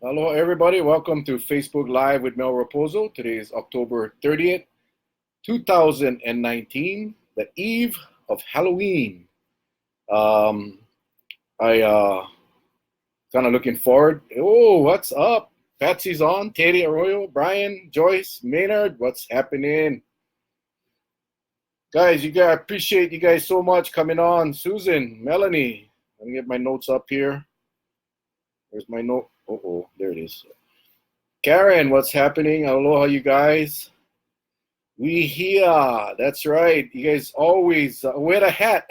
Hello, everybody. Welcome to Facebook Live with Mel Rapozo. Today is October 30th, 2019, the eve of Halloween. Um, I kind of looking forward. Oh, what's up? Patsy's on. Teddy Arroyo, Brian, Joyce, Maynard. What's happening? Guys, I appreciate you guys so much coming on. Susan, Melanie. Let me get my notes up here. Where's my note? Oh, there it is. Karen, what's happening? Aloha, you guys. We here. That's right. You guys always wear a hat.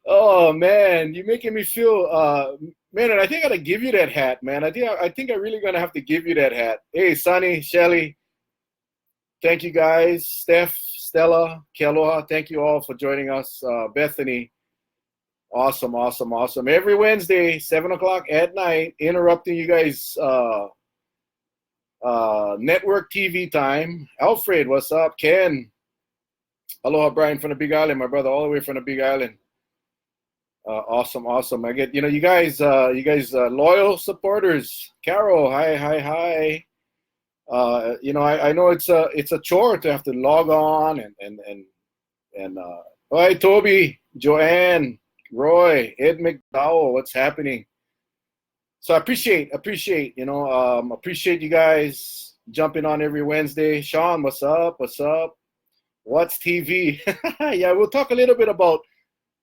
Oh man, you're making me feel. Man, I think I gotta give you that hat, man. I think I'm really gonna have to give you that hat. Hey, Sunny, Shelly, thank you guys. Steph, Stella, Kealoha, thank you all for joining us. Bethany, awesome, awesome, awesome. Every Wednesday, 7 o'clock at night, interrupting you guys. Network TV time. Alfred, what's up? Ken, aloha, Brian from the Big Island, my brother, all the way from the Big Island. Awesome, awesome. I get, you guys, loyal supporters. Carol, hi. I know it's a chore to have to log on and hi, Toby, Joanne, Roy, Ed McDowell, what's happening? So I appreciate, appreciate you guys jumping on every Wednesday. Sean, what's up? What's TV? Yeah, we'll talk a little bit about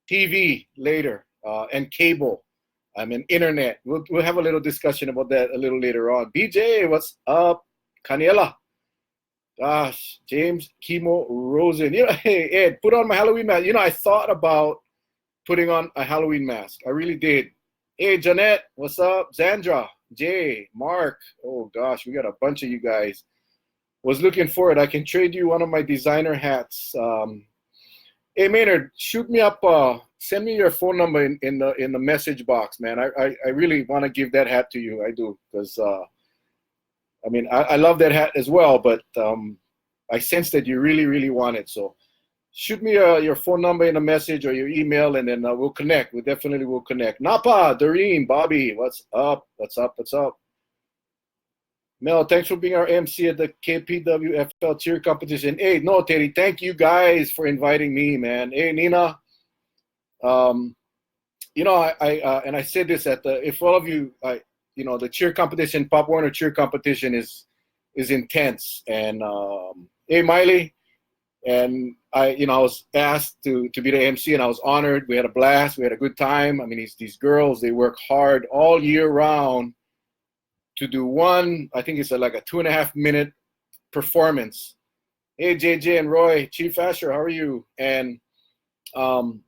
TV later and cable. Internet. We'll have a little discussion about that a little later on. BJ, what's up? Caniela. Gosh, James Kimo Rosen. Hey, Ed, put on my Halloween mask. I thought about putting on a Halloween mask. I really did. Hey, Jeanette, what's up? Zandra, Jay, Mark. Oh, gosh, we got a bunch of you guys. Was looking for it. I can trade you one of my designer hats. Hey, Maynard, shoot me up. Send me your phone number in the message box, man. I really want to give that hat to you. I do, because, I love that hat as well, but I sense that you really, really want it. So shoot me your phone number in a message or your email, and then we'll connect. We definitely will connect. Napa, Doreen, Bobby, what's up? Mel, thanks for being our MC at the KPWFL cheer competition. Hey, no, Teddy, thank you guys for inviting me, man. Hey, Nina, I said this if all of you, the cheer competition, Pop Warner cheer competition is intense. And hey, Miley, and I was asked to be the MC, and I was honored. We had a blast. We had a good time. These girls, they work hard all year round to do one. I think it's like a 2.5 minute performance. Hey, JJ and Roy, Chief Asher, how are you? And so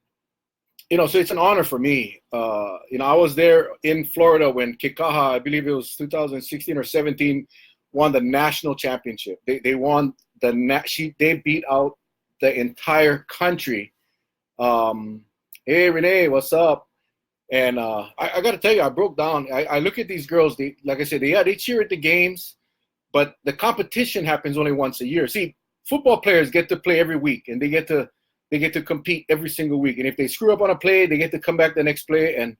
it's an honor for me. I was there in Florida when Kikaha, I believe it was 2016 or 17, won the national championship. They won they beat out the entire country. Hey, Renee, what's up? And I got to tell you, I broke down. I look at these girls. Like I said, they cheer at the games, but the competition happens only once a year. See, football players get to play every week, and they get to compete every single week. And if they screw up on a play, they get to come back the next play and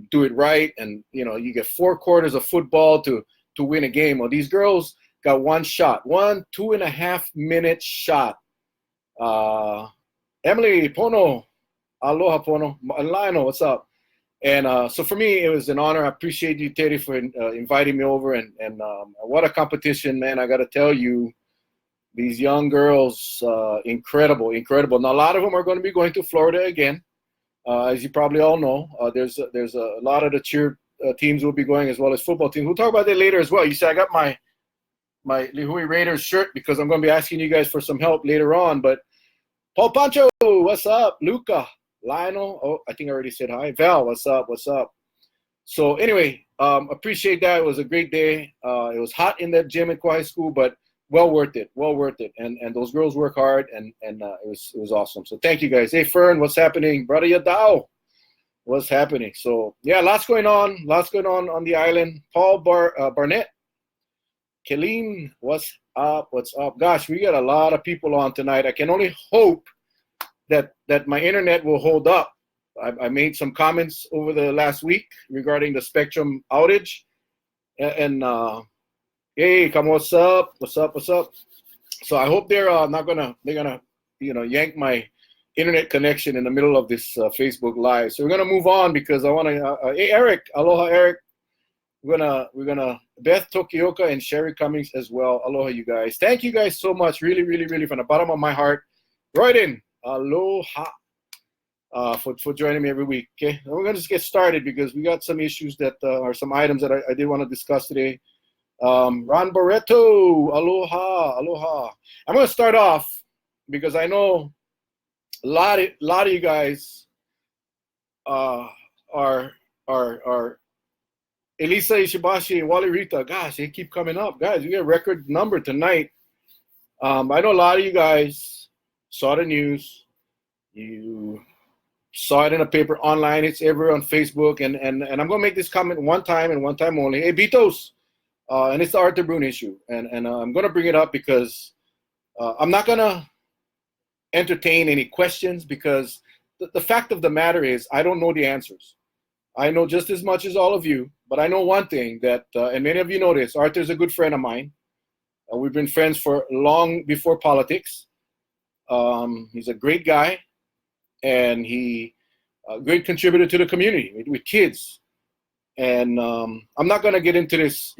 do it right. And you get 4 quarters of football to win a game. Well, these girls got one shot, 2.5 minute shot. Emily Pono, aloha Pono, Lionel, what's up? And so for me, it was an honor. I appreciate you, Teddy, for inviting me over. And what a competition, man! I got to tell you, these young girls, incredible. Now, a lot of them are going to be going to Florida again, as you probably all know. There's a lot of the cheer teams will be going, as well as football teams. We'll talk about that later as well. You see, I got my Lihui Raiders shirt because I'm going to be asking you guys for some help later on. But Paul Pancho, what's up? Luca, Lionel, oh, I think I already said hi. Val, what's up? So anyway, appreciate that. It was a great day. It was hot in that gym at High School, but well worth it. And those girls work hard, and it was awesome. So thank you guys. Hey, Fern, what's happening? Brother Yadao, what's happening? So yeah, lots going on on the island. Paul Barnett, Kelleen, what's up? Gosh, we got a lot of people on tonight. I can only hope that my internet will hold up. I made some comments over the last week regarding the Spectrum outage. And hey, come what's up? What's up? What's up? So I hope they're not gonna yank my internet connection in the middle of this Facebook live. So we're gonna move on because I want to. Hey, Eric, aloha, Eric. We're gonna Beth Tokioka and Sherry Cummings as well. Aloha, you guys. Thank you guys so much. Really, really, really from the bottom of my heart. Right in. Aloha. For joining me every week. Okay, we're gonna just get started because we got some issues that are some items that I did want to discuss today. Ron Barreto, aloha. I'm gonna start off because I know a lot of you guys are Elisa Ishibashi and Wally Rita. Gosh, they keep coming up, guys. We got a record number tonight. I know a lot of you guys saw the news. You saw it in a paper online. It's everywhere on Facebook. And I'm going to make this comment one time and one time only. Hey, Bitos. And it's the Arthur Brune issue. And I'm going to bring it up because I'm not going to entertain any questions because the fact of the matter is I don't know the answers. I know just as much as all of you. But I know one thing that, and many of you know this, Arthur's a good friend of mine. We've been friends for long before politics. He's a great guy. And he a great contributor to the community with kids. And I'm not going to get into this,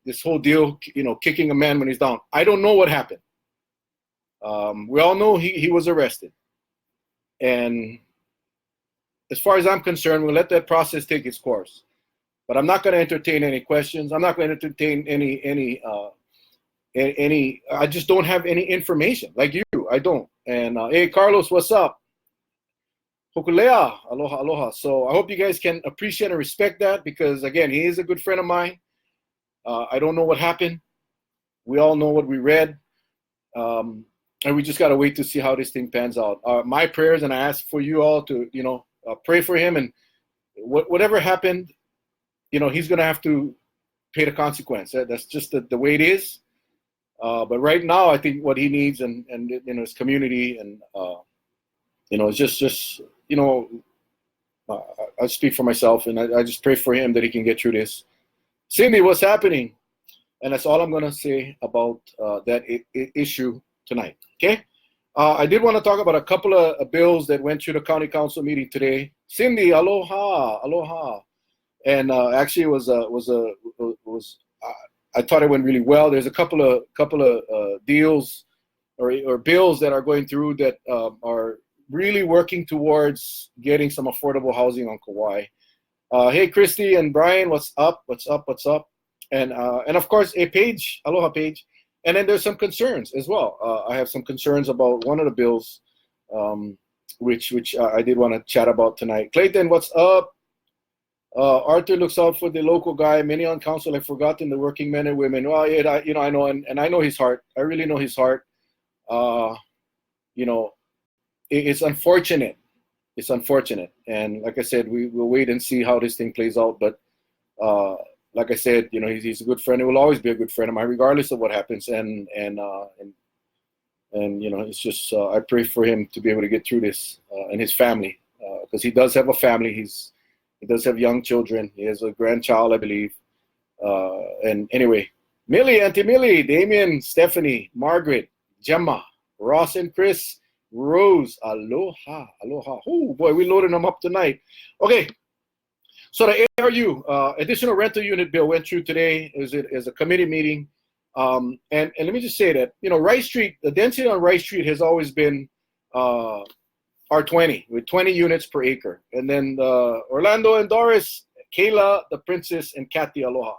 this whole deal, kicking a man when he's down. I don't know what happened. We all know he was arrested. And as far as I'm concerned, we'll let that process take its course. But I'm not going to entertain any questions. I'm not going to entertain any. I just don't have any information like you. I don't. And hey, Carlos, what's up? Hokulea, aloha. So I hope you guys can appreciate and respect that because, again, he is a good friend of mine. I don't know what happened. We all know what we read. And we just got to wait to see how this thing pans out. My prayers, and I ask for you all to, pray for him. And whatever happened, he's going to have to pay the consequence. That's just the way it is. But right now, I think what he needs and his community and, it's just I speak for myself, and I just pray for him that he can get through this. Cindy, what's happening? And that's all I'm going to say about that issue tonight, okay? I did want to talk about a couple of bills that went through the county council meeting today. Cindy, aloha. And actually, I thought it went really well. There's a couple of deals or bills that are going through that are really working towards getting some affordable housing on Kauai. Hey, Christy and Brian, what's up? And of course, Paige, aloha, Paige. And then there's some concerns as well. I have some concerns about one of the bills, which I did want to chat about tonight. Clayton, what's up? Arthur looks out for the local guy. Many on council have forgotten the working men and women. Well, yeah, I know, and I know his heart. I really know his heart. It's unfortunate. It's unfortunate. And like I said, we'll wait and see how this thing plays out. But like I said, he's a good friend. He will always be a good friend of mine, regardless of what happens. And it's just I pray for him to be able to get through this and his family because he does have a family. He does have young children. He has a grandchild, I believe. And anyway, Millie, Auntie Millie, Damien, Stephanie, Margaret, Gemma, Ross and Chris, Rose, aloha. Oh boy, we're loading them up tonight. Okay, so the ARU, additional rental unit bill went through today as a committee meeting. And let me just say that, Rice Street, the density on Rice Street has always been R20 with 20 units per acre. And then Orlando and Doris, Kayla, the Princess, and Kathy, aloha.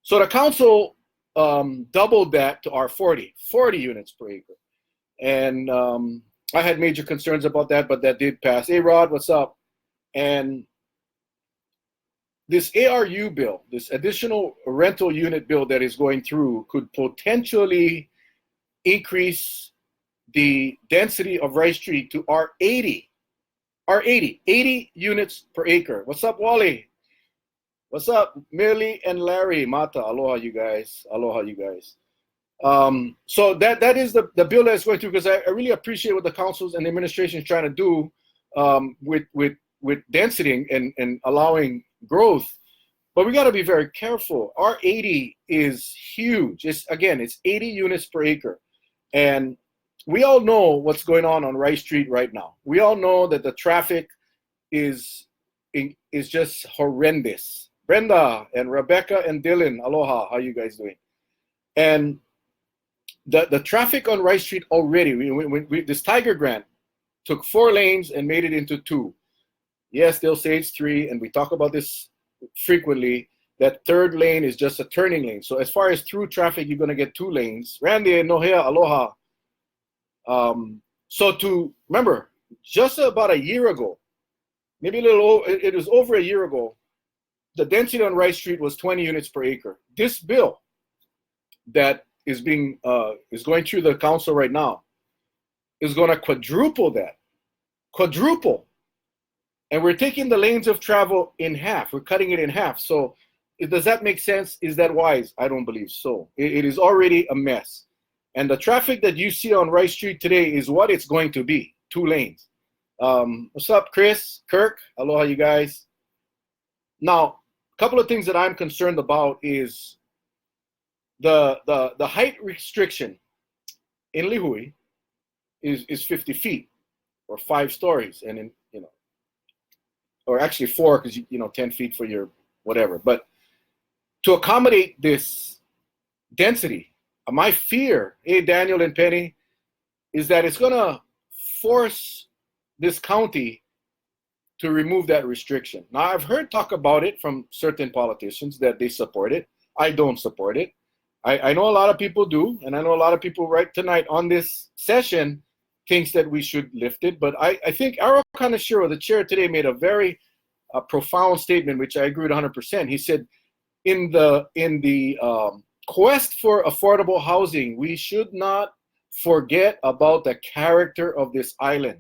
So the council doubled that to R40, 40 units per acre. And I had major concerns about that, but that did pass. Hey, Rod, what's up? And this ARU bill, this additional rental unit bill that is going through could potentially increase the density of Rice Street to R80, 80 units per acre. What's up, Wally? What's up, Millie and Larry? Mata, aloha, you guys. So that is the bill that's going through because I really appreciate what the councils and the administration is trying to do with density and allowing growth. But we got to be very careful. R80 is huge. It's 80 units per acre. And we all know what's going on Rice Street right now. We all know that the traffic is just horrendous. Brenda and Rebecca and Dylan, aloha, how you guys doing? And the traffic on Rice Street already, this Tiger Grant took 4 lanes and made it into 2. Yes, they'll say it's 3, and we talk about this frequently. That 3rd lane is just a turning lane. So as far as through traffic, you're going to get 2 lanes. Randy and Nohea, aloha. Remember, just about a year ago, maybe it was over a year ago, the density on Rice Street was 20 units per acre. This bill that is going through the council right now is going to quadruple that. Quadruple. And we're taking the lanes of travel in half. We're cutting it in half. So does that make sense? Is that wise? I don't believe so. It is already a mess. And the traffic that you see on Rice Street today is what it's going to be, 2 lanes. What's up, Chris, Kirk? Aloha, you guys. Now, a couple of things that I'm concerned about is the height restriction in Lihue is 50 feet or 5 stories, and or actually 4 because 10 feet for your whatever. But to accommodate this density, my fear, Daniel and Penny, is that it's going to force this county to remove that restriction. Now, I've heard talk about it from certain politicians that they support it. I don't support it. I know a lot of people do, and I know a lot of people right tonight on this session thinks that we should lift it. But I think Aro Kaneshiro, the chair today, made a very profound statement, which I agree with 100%. He said, in the quest for affordable housing, we should not forget about the character of this island.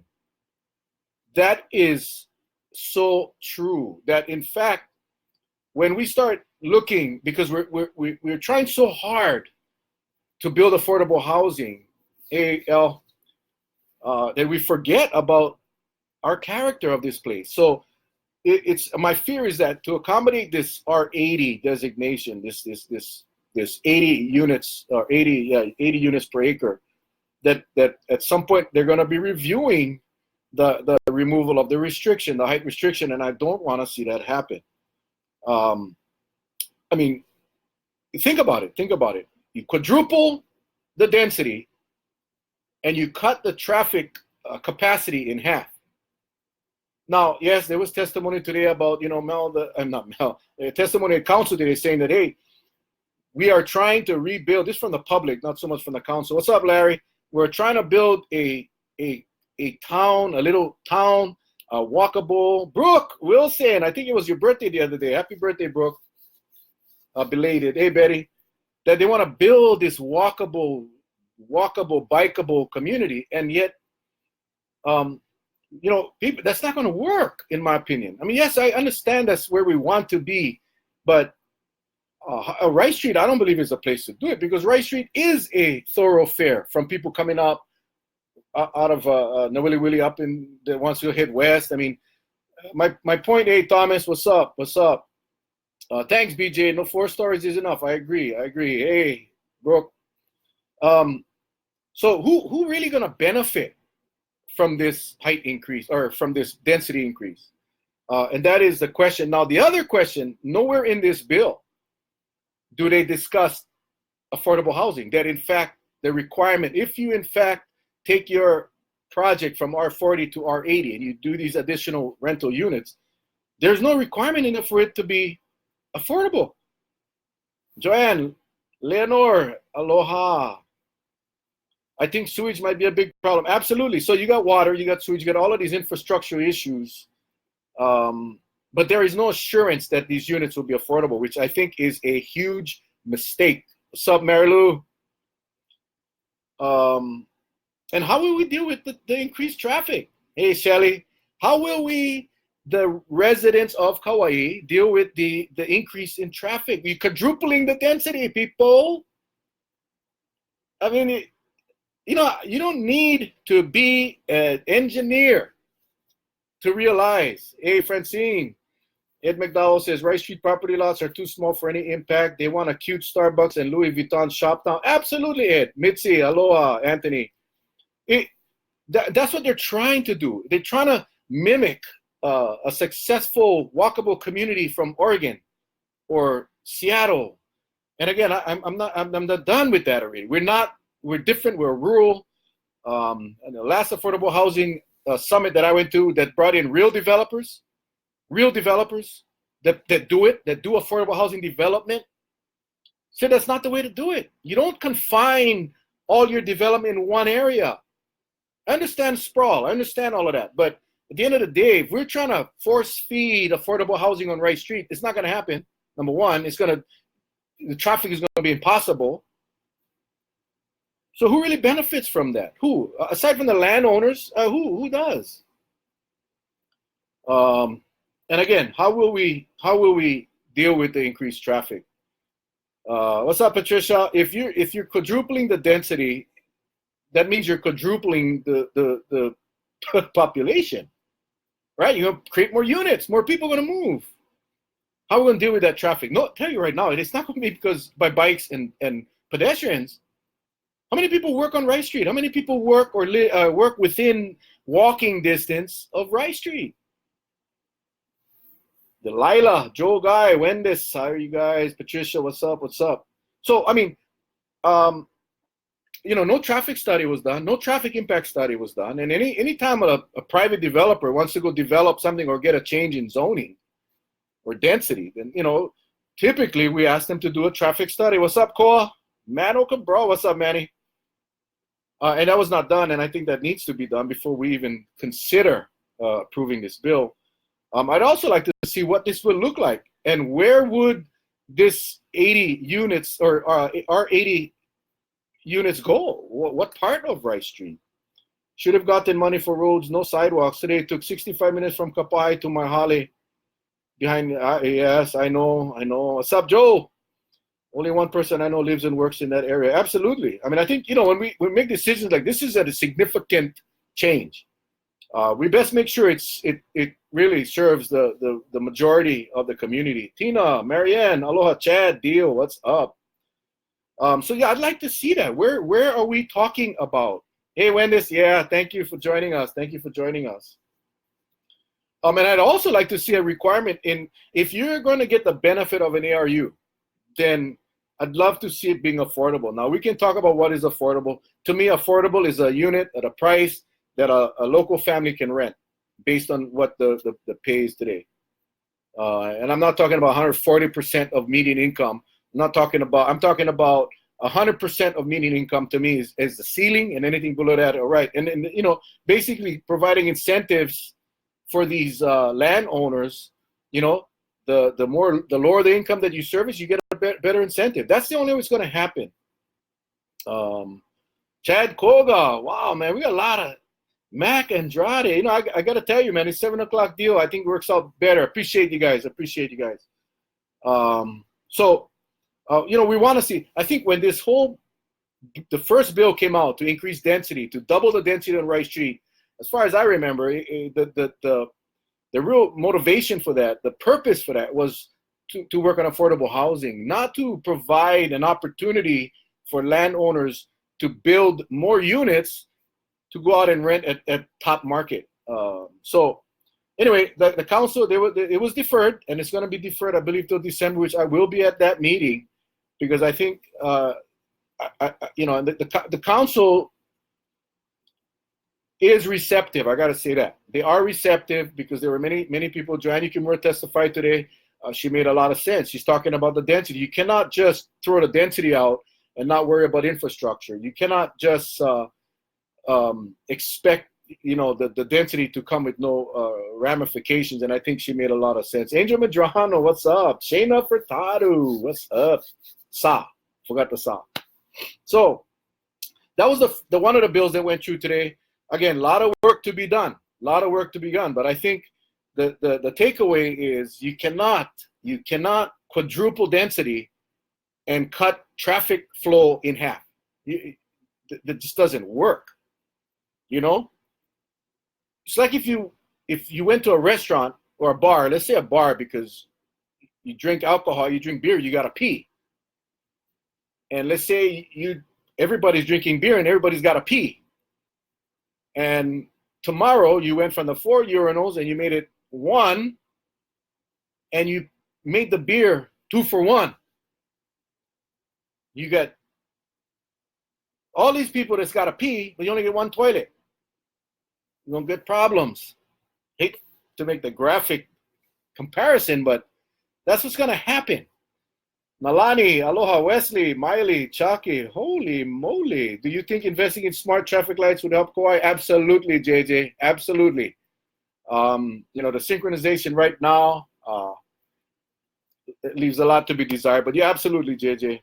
That is so true. That in fact, when we start looking, because we're trying so hard to build affordable housing, that we forget about our character of this place. So it's my fear is that to accommodate this R80 designation, this 80 units or 80 units per acre, that at some point they're going to be reviewing the removal of the restriction, the height restriction, and I don't want to see that happen. I mean, think about it. You quadruple the density, and you cut the traffic capacity in half. Now, yes, there was testimony today about, testimony at council today saying that, hey, we are trying to rebuild, this from the public, not so much from the council. What's up, Larry? We're trying to build a little town, walkable. Brooke Wilson, I think it was your birthday the other day. Happy birthday, Brooke. Belated. Hey, Betty. That they want to build this walkable, bikeable community, and yet, people, that's not going to work, in my opinion. I mean, yes, I understand that's where we want to be, but Rice Street, I don't believe is a place to do it, because Rice Street is a thoroughfare from people coming up out of Nawili Willie up in the ones who head west. I mean, my point, hey, Thomas, what's up? Thanks, BJ. No, 4 stories is enough. I agree. Hey, Brooke. So who really going to benefit from this height increase or from this density increase? And that is the question. Now, the other question, nowhere in this bill do they discuss affordable housing. That, in fact, the requirement, if you, in fact, take your project from R40 to R80 and you do these additional rental units, there's no requirement in it for it to be affordable. Joanne, Leonore, aloha. I think sewage might be a big problem. Absolutely. So you got water, you got sewage, you got all of these infrastructure issues. But there is no assurance that these units will be affordable, which I think is a huge mistake. What's up, Marilu? And how will we deal with the increased traffic? Hey, Shelly, how will we, the residents of Kauai, deal with the increase in traffic? We're quadrupling the density, people. I mean, you don't need to be an engineer to realize. Hey, Francine, Ed McDowell says Rice Street property lots are too small for any impact. They want a cute Starbucks and Louis Vuitton shop town. Absolutely, Ed. Mitzi, aloha, Anthony. That's what they're trying to do. They're trying to mimic a successful walkable community from Oregon or Seattle. And again, I'm not done with that already. We're different. We're rural. And the last affordable housing summit that I went to that brought in real developers that do affordable housing development, said that's not the way to do it. You don't confine all your development in one area. I understand sprawl. I understand all of that. But at the end of the day, if we're trying to force feed affordable housing on Rice Street, it's not going to happen. Number one, the traffic is going to be impossible. So who really benefits from that? Who? Aside from the landowners, who does? And again, how will we deal with the increased traffic? What's up, Patricia? If you're quadrupling the density, that means you're quadrupling the population, right? You're gonna create more units, more people are gonna move. How are we gonna deal with that traffic? No, I'll tell you right now, it's not gonna be by bikes and pedestrians. How many people work on Rice Street? How many people work or work within walking distance of Rice Street? Delilah, Joe Guy, Wendes, how are you guys? Patricia, what's up? What's up? So, I mean, no traffic study was done, no traffic impact study was done. And any time a private developer wants to go develop something or get a change in zoning or density, then, typically we ask them to do a traffic study. What's up, Koa? Mano Cabral, what's up, Manny? And that was not done, and I think that needs to be done before we even consider approving this bill. I'd also like to see what this would look like, and where would this 80 units or our 80 units go? What part of Rice Street? Should have gotten money for roads, no sidewalks. Today it took 65 minutes from Kapai to Mahali. Behind, yes, I know. What's up, Joe? Only one person I know lives and works in that area. Absolutely. I mean, I think, when we make decisions like this is a significant change. We best make sure it really serves the majority of the community. Tina, Marianne, aloha, Chad, Deal, what's up? So yeah, I'd like to see that. Where are we talking about? Hey, Wendes, yeah, thank you for joining us. And I'd also like to see a requirement if you're going to get the benefit of an ARU, then I'd love to see it being affordable. Now, we can talk about what is affordable. To me, affordable is a unit at a price that a local family can rent based on what the pay is today. And I'm not talking about 140% of median income. I'm talking about 100% of median income. To me is the ceiling, and anything below that, all right. And basically providing incentives for these landowners. The lower the income that you service, you get a better incentive. That's the only way it's going to happen. Chad Koga, wow, man, we got a lot of Mac Andrade. I got to tell you, man, it's 7 o'clock deal. I think works out better. Appreciate you guys. So, we want to see. I think when the first bill came out to increase density, to double the density on Rice Street, as far as I remember, the real motivation for that, the purpose for that was to work on affordable housing, not to provide an opportunity for landowners to build more units to go out and rent at top market. So anyway, the council, it was deferred, and it's going to be deferred, I believe, till December, which I will be at that meeting, because I think, the council is receptive. I got to say that. They are receptive because there were many people. Joanne Kimura testified today. She made a lot of sense. She's talking about the density. You cannot just throw the density out and not worry about infrastructure. You cannot just expect the density to come with no ramifications. And I think she made a lot of sense. Angel Medrano, what's up? Shayna Furtado, what's up? Forgot the Sa. So that was the one of the bills that went through today. Again, a lot of work to be done. But I think the takeaway is you cannot quadruple density and cut traffic flow in half. That just doesn't work. It's like if you if you went to a restaurant or a bar, let's say a bar, because you drink alcohol, you drink beer, you got to pee. And let's say everybody's drinking beer and everybody's got to pee. And tomorrow you went from the 4 urinals and you made it 1, and you made the beer 2 for 1. You got all these people that's got to pee, but you only get 1 toilet. You're going to get problems. Hate to make the graphic comparison, but that's what's going to happen. Nalani, Aloha, Wesley, Miley, Chucky, holy moly. Do you think investing in smart traffic lights would help Kauai? Absolutely, JJ, absolutely. The synchronization right now, it leaves a lot to be desired, but yeah, absolutely, JJ.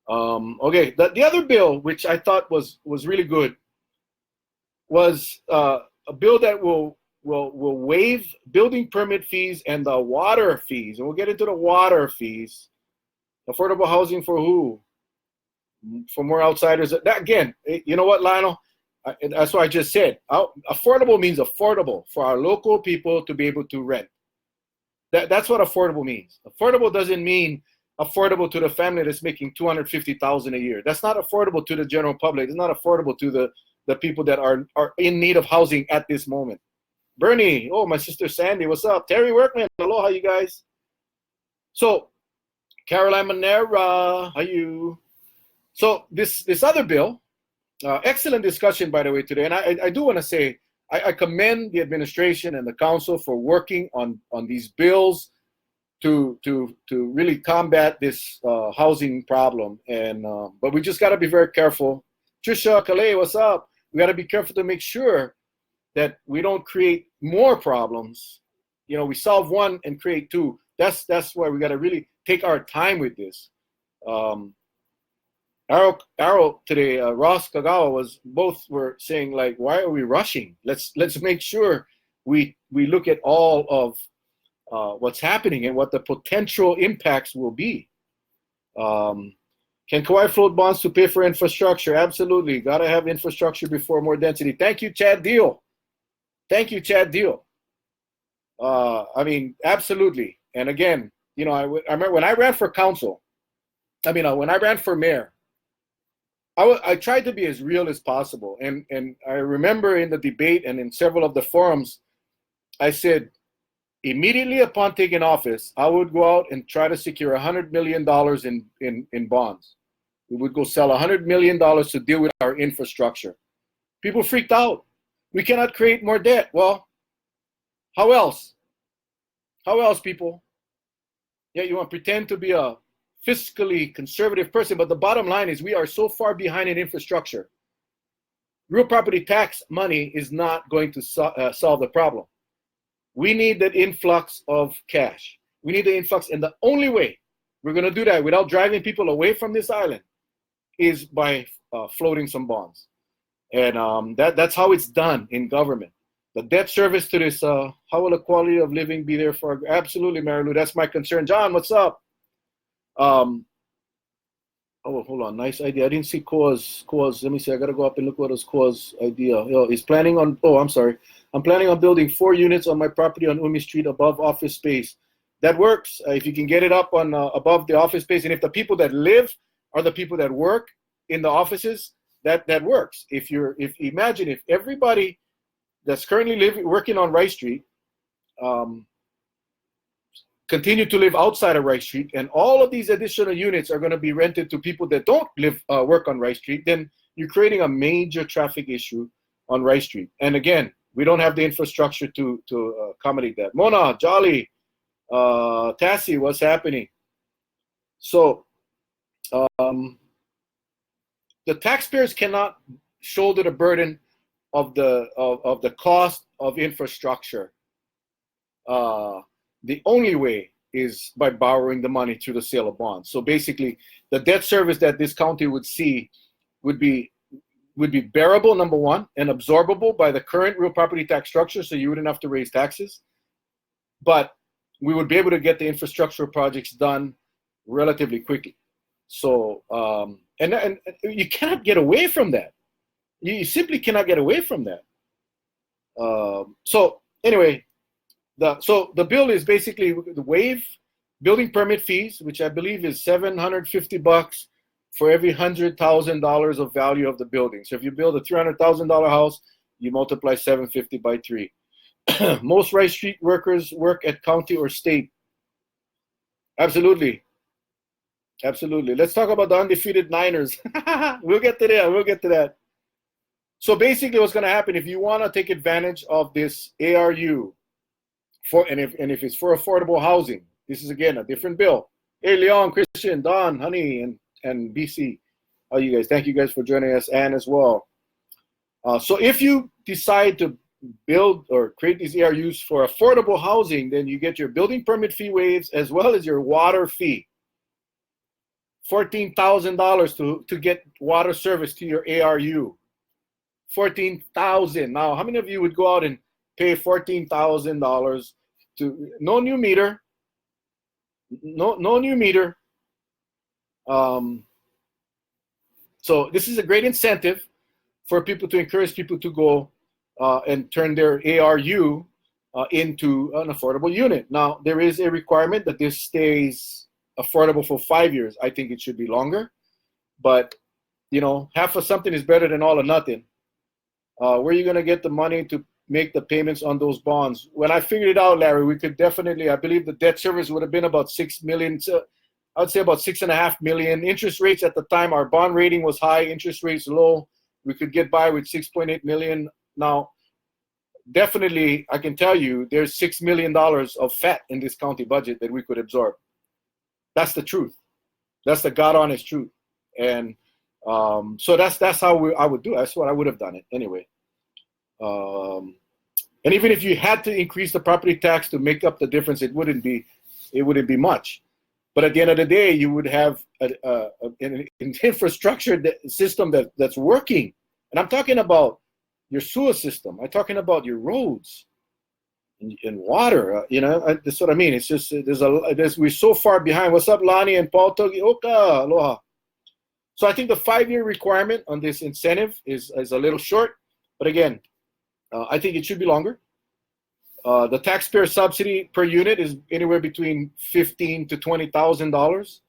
Okay, the other bill, which I thought was really good, was a bill that will waive building permit fees and the water fees. And we'll get into the water fees. Affordable housing for who? For more outsiders. That, again, you know what, Lionel? That's what I just said. Affordable means affordable for our local people to be able to rent. That's what affordable means. Affordable doesn't mean affordable to the family that's making $250,000 a year. That's not affordable to the general public. It's not affordable to the people that are in need of housing at this moment. Bernie, oh, my sister Sandy, what's up? Terry Workman, aloha, you guys. So, Caroline Monera, how you? So this other bill, excellent discussion, by the way, today. And I do want to say, I commend the administration and the council for working on these bills to really combat this housing problem. And but we just got to be very careful. Trisha Calais, what's up? We got to be careful to make sure that we don't create more problems. We solve one and create two. That's why we got to really take our time with this. Arrow today, Ross Kagawa both were saying, like, why are we rushing? Let's make sure we look at all of what's happening and what the potential impacts will be. Can Kauai float bonds to pay for infrastructure? Absolutely. Got to have infrastructure before more density. Thank you, Chad Deal. Thank you, Chad Deal. Absolutely. And again, I remember when I ran for council, when I ran for mayor, I tried to be as real as possible. And I remember in the debate and in several of the forums, I said, immediately upon taking office, I would go out and try to secure $100 million in bonds. We would go sell $100 million to deal with our infrastructure. People freaked out. We cannot create more debt. Well, how else? How else, people? Yeah, you want to pretend to be a fiscally conservative person, but the bottom line is we are so far behind in infrastructure. Real property tax money is not going to solve the problem. We need that influx of cash. We need the influx, and the only way we're going to do that without driving people away from this island is by floating some bonds. And that's how it's done in government. The debt service to this, how will the quality of living be there for? Absolutely, Marilu, that's my concern. John, what's up? Oh, hold on, nice idea. I didn't see Koa's. Let me see, I got to go up and look what is Koa's idea. He's planning on, I'm sorry. I'm planning on building 4 units on my property on Umi Street above office space. That works if you can get it up on above the office space. And if the people that live are the people that work in the offices, that works. Imagine if everybody that's currently working on Rice Street continue to live outside of Rice Street, and all of these additional units are going to be rented to people that don't work on Rice Street, then you're creating a major traffic issue on Rice Street. And again, we don't have the infrastructure to accommodate that. Mona, Jolly, Tassie, what's happening? So the taxpayers cannot shoulder the burden of the cost of infrastructure. The only way is by borrowing the money through the sale of bonds. So basically, the debt service that this county would see would be bearable, number one, and absorbable by the current real property tax structure, so you wouldn't have to raise taxes. But we would be able to get the infrastructure projects done relatively quickly. So, and you cannot get away from that. You simply cannot get away from that. So anyway, the bill is basically the waive building permit fees, which I believe is $750 for every $100,000 of value of the building. So if you build a $300,000 house, you multiply 750 by 3. Most Rice Street workers work at county or state. Absolutely. Absolutely. Let's talk about the undefeated Niners. We'll get to that. We'll get to that. So basically what's going to happen, if you want to take advantage of this ARU, and if it's for affordable housing, this is, again, a different bill. Hey, Leon, Christian, Don, Honey, and BC. Oh, you guys, thank you guys for joining us, Ann as well. So if you decide to build or create these ARUs for affordable housing, then you get your building permit fee waives as well as your water fee. $14,000 to get water service to your ARU. $14,000. Now, how many of you would go out and pay $14,000 to no new meter? No new meter. So this is a great incentive for people to encourage people to go and turn their ARU into an affordable unit. Now, there is a requirement that this stays affordable for 5 years. I think it should be longer, but you know, half of something is better than all or nothing. Where are you going to get the money to make the payments on those bonds? When I figured it out, Larry, we could definitely, I believe the debt service would have been about 6 million. So I would say about 6.5 million. Interest rates at the time, our bond rating was high, interest rates low. We could get by with 6.8 million. Now, definitely, I can tell you there's $6 million of fat in this county budget that we could absorb. That's the truth. That's the God honest truth. And so that's how I would do it. That's what I would have done it anyway. And even if you had to increase the property tax to make up the difference, it wouldn't be much. But at the end of the day, you would have an infrastructure system that's working. And I'm talking about your sewer system. I'm talking about your roads and water. You know, that's what I mean. It's just we're so far behind. What's up, Lonnie and Paul Togi? Oka, aloha. So I think the 5-year requirement on this incentive is a little short. But again, I think it should be longer. The taxpayer subsidy per unit is anywhere between $15,000 to $20,000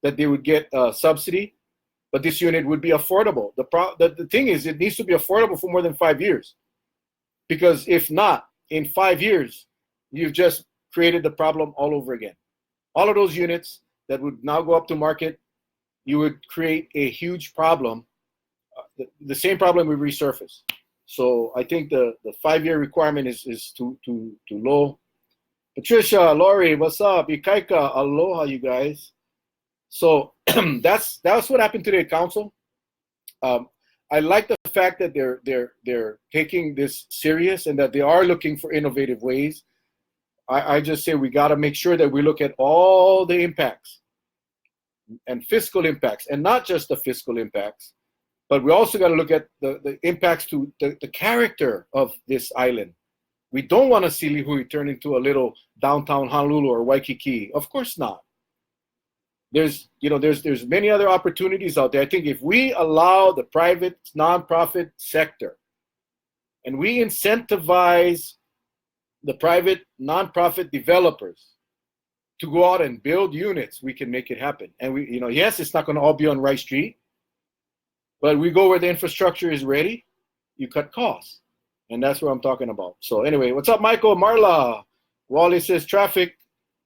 that they would get subsidy, but this unit would be affordable. The thing is, it needs to be affordable for more than 5 years, because if not, in 5 years, you've just created the problem all over again. All of those units that would now go up to market, you would create a huge problem, the same problem would resurface. So I think the 5-year requirement is too low. Patricia, Lori, what's up? Ikaika, aloha, you guys. So that's what happened today at council. I like the fact that they're taking this serious and that they are looking for innovative ways. I just say we got to make sure that we look at all the impacts and fiscal impacts, and not just the fiscal impacts, but we also got to look at the impacts to the character of this island. We don't want to see Lihue turn into a little downtown Honolulu or Waikiki. Of course not. There's many other opportunities out there. I think if we allow the private nonprofit sector and we incentivize the private nonprofit developers to go out and build units, we can make it happen. And yes, it's not going to all be on Rice Street, but we go where the infrastructure is ready, you cut costs. And that's what I'm talking about. So anyway, what's up, Michael? Marla. Wally says traffic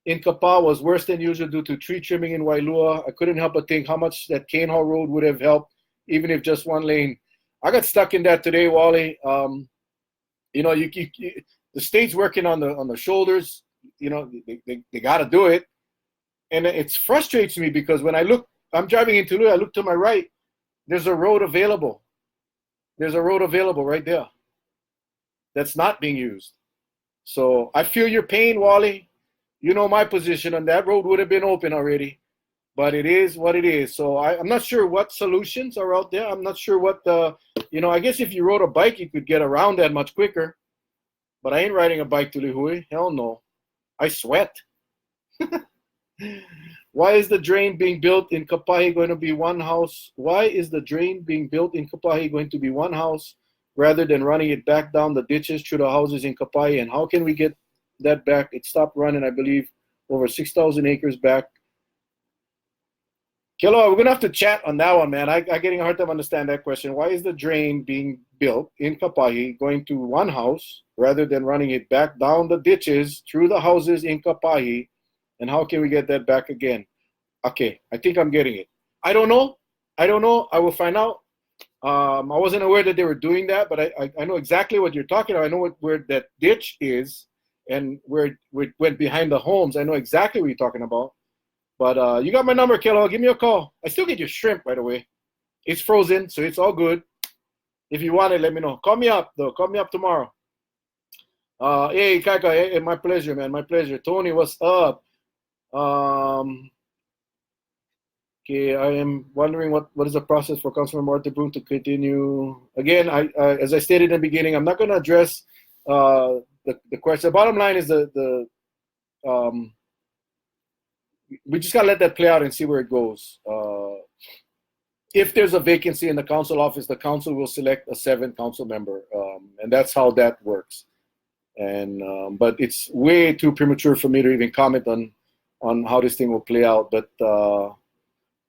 in Kapa was worse than usual due to tree trimming in Wailua. I couldn't help but think how much that Cane Hall Road would have helped, even if just one lane. I got stuck in that today, Wally. The state's working on the shoulders. They got to do it. And it frustrates me because when I'm driving into Tulu, I look to my right, there's a road available. There's a road available right there that's not being used. So I feel your pain, Wally. You know my position on that. Road would have been open already, but it is what it is. So I'm not sure what solutions are out there. I'm not sure what I guess if you rode a bike, you could get around that much quicker, but I ain't riding a bike to Lihue. Hell no. I sweat. Why is the drain being built in Kapahi going to be one house? Why is the drain being built in Kapahi going to be one house rather than running it back down the ditches through the houses in Kapai? And how can we get that back? It stopped running, I believe, over 6,000 acres back. Kilo, we're gonna have to chat on that one, man. I'm getting a hard time understand that question. Why is the drain being built in Kapahi going to one house rather than running it back down the ditches through the houses in Kapahi? And how can we get that back again? Okay, I think I'm getting it. I don't know. I will find out. I wasn't aware that they were doing that, but I know exactly what you're talking about. I know where that ditch is and where it went behind the homes. I know exactly what you're talking about. But you got my number, Kilo. Give me a call. I still get your shrimp, by the way. It's frozen, so it's all good. If you want it, let me know. Call me up, though. Call me up tomorrow. Hey, Kaika, hey, my pleasure, man. My pleasure. Tony, what's up? Okay, I am wondering what is the process for Councilman Martin Broom to continue. Again, as I stated in the beginning, I'm not going to address the question. The bottom line is we just got to let that play out and see where it goes. If there's a vacancy in the council office, the council will select a 7th council member, and that's how that works. And but it's way too premature for me to even comment on how this thing will play out. But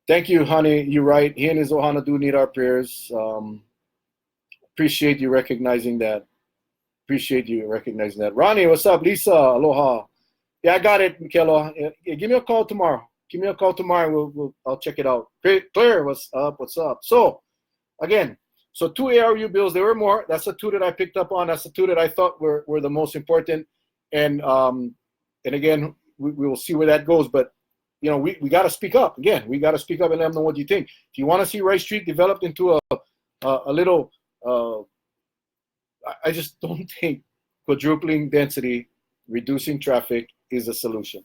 thank you, honey. You're right. He and his Ohana do need our prayers. Appreciate you recognizing that. Ronnie, what's up? Lisa, aloha. Yeah, I got it, Mikelo. Yeah, give me a call tomorrow. I'll check it out. Claire, what's up? So, again, 2 ARU bills. There were more. That's the 2 that I picked up on. That's the 2 that I thought were the most important. And again, we will see where that goes. But you know, we got to speak up. Again, we got to speak up and let them know what you think. If you want to see Rice Street developed into a little, I just don't think quadrupling density, reducing traffic is a solution.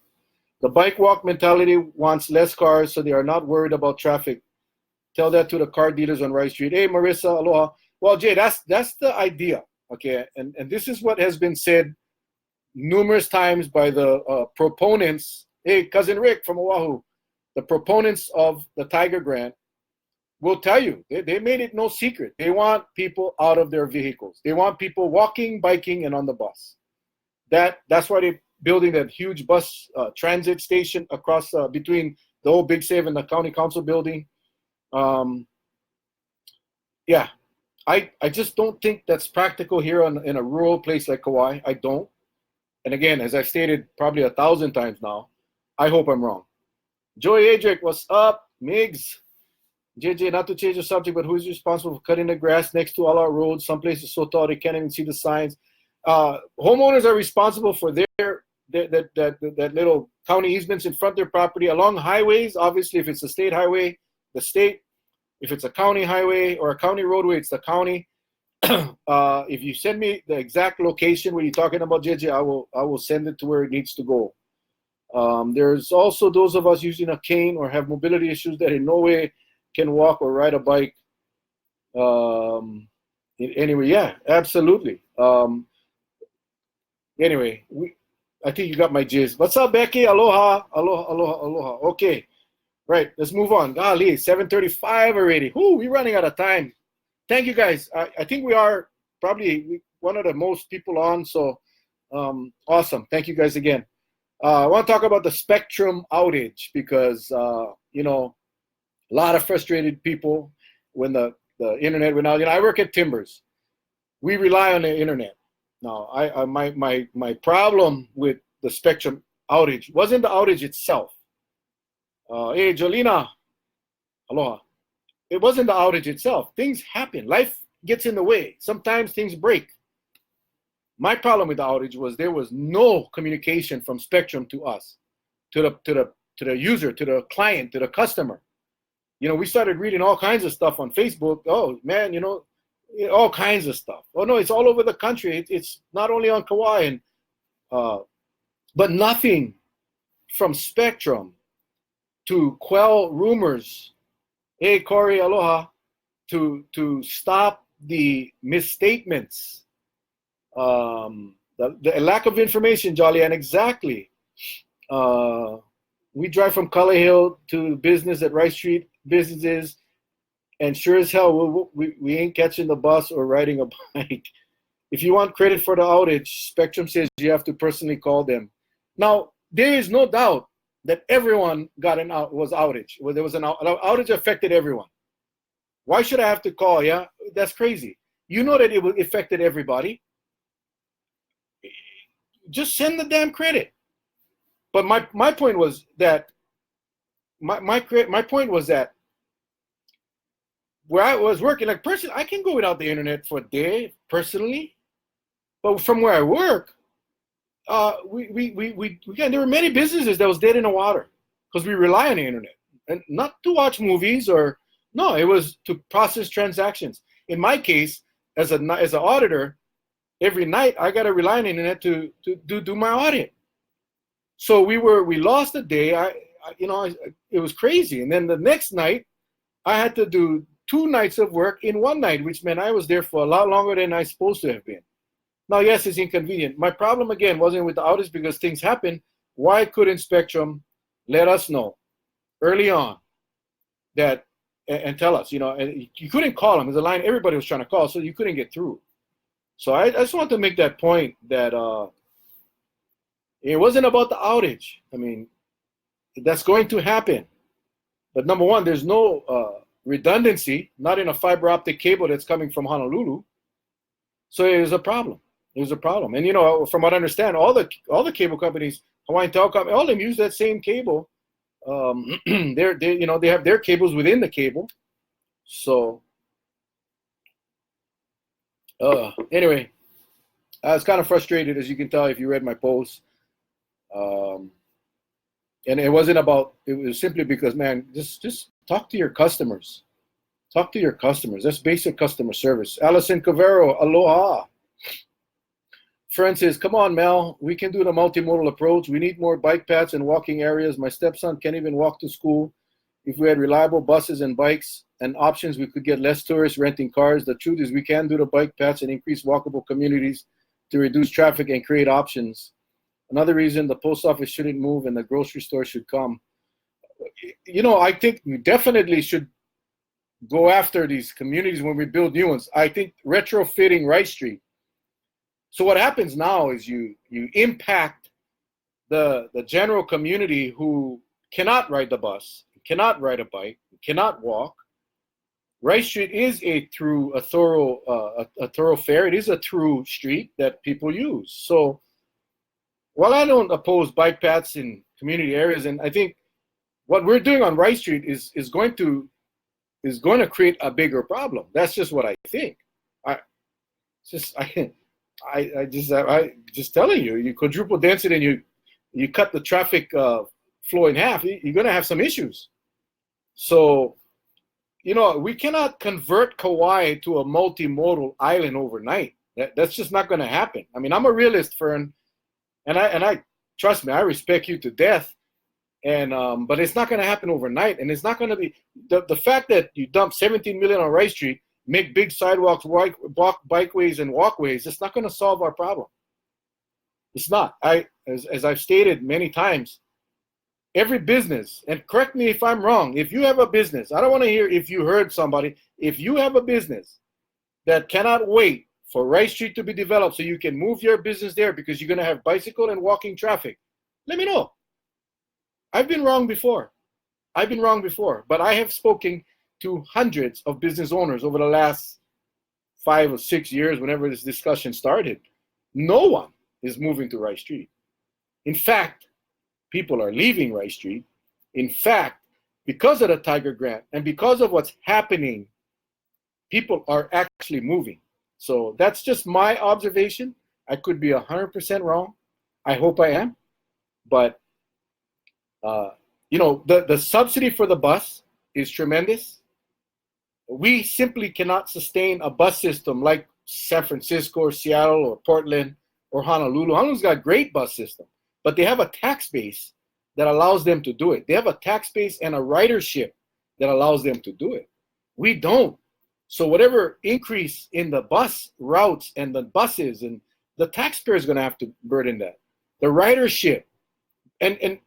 The bike walk mentality wants less cars so they are not worried about traffic. Tell that to the car dealers on Rice Street. Hey, Marissa, aloha. Well, Jay, that's the idea, okay? And this is what has been said numerous times by the proponents. Hey, Cousin Rick from Oahu, the proponents of the Tiger Grant will tell you, they made it no secret. They want people out of their vehicles. They want people walking, biking, and on the bus. That's why they're building that huge bus transit station across between the old Big Save and the county council building. Yeah, I just don't think that's practical here in a rural place like Kauai. I don't. And again, as I've stated probably 1,000 times now, I hope I'm wrong. Joey Adric, what's up? Migs. JJ, not to change the subject, but who's responsible for cutting the grass next to all our roads? Some places so tall they can't even see the signs. Homeowners are responsible for that little county easements in front of their property along highways. Obviously, if it's a state highway, the state. If it's a county highway or a county roadway, it's the county. If you send me the exact location where you're talking about, JJ, I will send it to where it needs to go. There's also those of us using a cane or have mobility issues that in no way can walk or ride a bike. Anyway, yeah, absolutely. Anyway, I think you got my gist. What's up, Becky? Aloha. Okay, right. Let's move on. Golly, 7:35 already. Whoo, we're running out of time. Thank you, guys. I think we are probably one of the most people on. So awesome. Thank you, guys, again. I want to talk about the Spectrum outage because you know, a lot of frustrated people when the internet went out. You know, I work at Timbers. We rely on the internet. Now, my problem with the Spectrum outage wasn't the outage itself. Hey, Jolina, aloha. It wasn't the outage itself. Things happen. Life gets in the way. Sometimes things break. My problem with the outage was there was no communication from Spectrum to us, to the user, to the client, to the customer. You know, we started reading all kinds of stuff on Facebook. Oh man, you know, all kinds of stuff. Oh no, it's all over the country. It's not only on Kauai, and but nothing from Spectrum to quell rumors. Hey, Corey, aloha. To stop the misstatements, the lack of information, Jolly, and exactly. We drive from Cully Hill to business at Rice Street. Businesses And sure as hell, we ain't catching the bus or riding a bike. If you want credit for the outage, Spectrum says you have to personally call them. Now, there is no doubt that everyone was outage. Well, there was an outage affected everyone. Why should I have to call? Yeah, that's crazy. You know that it affected everybody. Just send the damn credit. But my point was that my point was that where I was working, like personally, I can go without the internet for a day personally, but from where I work, there were many businesses that was dead in the water because we rely on the internet, and not to watch movies or no, it was to process transactions. In my case, as an auditor, every night I got to rely on the internet to do my audit. So we lost a day. It was crazy, and then the next night I had to do 2 nights of work in 1 night, which meant I was there for a lot longer than I was supposed to have been. Now, yes, it's inconvenient. My problem, again, wasn't with the outage because things happen. Why couldn't Spectrum let us know early on that and tell us, and you couldn't call them. There's a line everybody was trying to call, so you couldn't get through. So I just want to make that point that it wasn't about the outage. I mean, that's going to happen. But number one, there's no redundancy, not in a fiber optic cable that's coming from Honolulu. So it was a problem. It was a problem. And from what I understand, all the cable companies, Hawaiian Telecom, all of them use that same cable. They have their cables within the cable. So anyway, I was kind of frustrated, as you can tell if you read my post. And it wasn't about, it was simply because, man, just talk to your customers. Talk to your customers. That's basic customer service. Allison Cavero, aloha. Friend says, come on, Mel. We can do the multimodal approach. We need more bike paths and walking areas. My stepson can't even walk to school. If we had reliable buses and bikes and options, we could get less tourists renting cars. The truth is we can do the bike paths and increase walkable communities to reduce traffic and create options. Another reason the post office shouldn't move and the grocery store should come. I think we definitely should go after these communities when we build new ones. I think retrofitting Rice Street. So what happens now is you impact the general community who cannot ride the bus, cannot ride a bike, cannot walk. Rice Street is a thoroughfare. It is a through street that people use. So while I don't oppose bike paths in community areas, and I think what we're doing on Rice Street is going to create a bigger problem. That's just what I think. I just telling you, you quadruple density and you cut the traffic flow in half, you're going to have some issues. So, we cannot convert Kauai to a multimodal island overnight. That's just not going to happen. I mean, I'm a realist, Fern, and I trust me, I respect you to death. And but it's not going to happen overnight, and it's not going to be the fact that you dump 17 million on Rice Street, make big sidewalks, bikeways, and walkways. It's not going to solve our problem. It's not. As I've stated many times, every business, and correct me if I'm wrong. If you have a business, I don't want to hear if you heard somebody. If you have a business that cannot wait for Rice Street to be developed so you can move your business there because you're going to have bicycle and walking traffic, let me know. I've been wrong before, but I have spoken to hundreds of business owners over the last 5 or 6 years, whenever this discussion started. No one is moving to Rice Street. In fact, people are leaving Rice Street. In fact, because of the Tiger Grant and because of what's happening, people are actually moving. So that's just my observation. I could be 100% wrong. I hope I am. But the subsidy for the bus is tremendous. We simply cannot sustain a bus system like San Francisco or Seattle or Portland or Honolulu. Honolulu's got a great bus system, but they have a tax base that allows them to do it. They have a tax base and a ridership that allows them to do it. We don't. So whatever increase in the bus routes and the buses, and the taxpayer is going to have to burden that. The ridership. And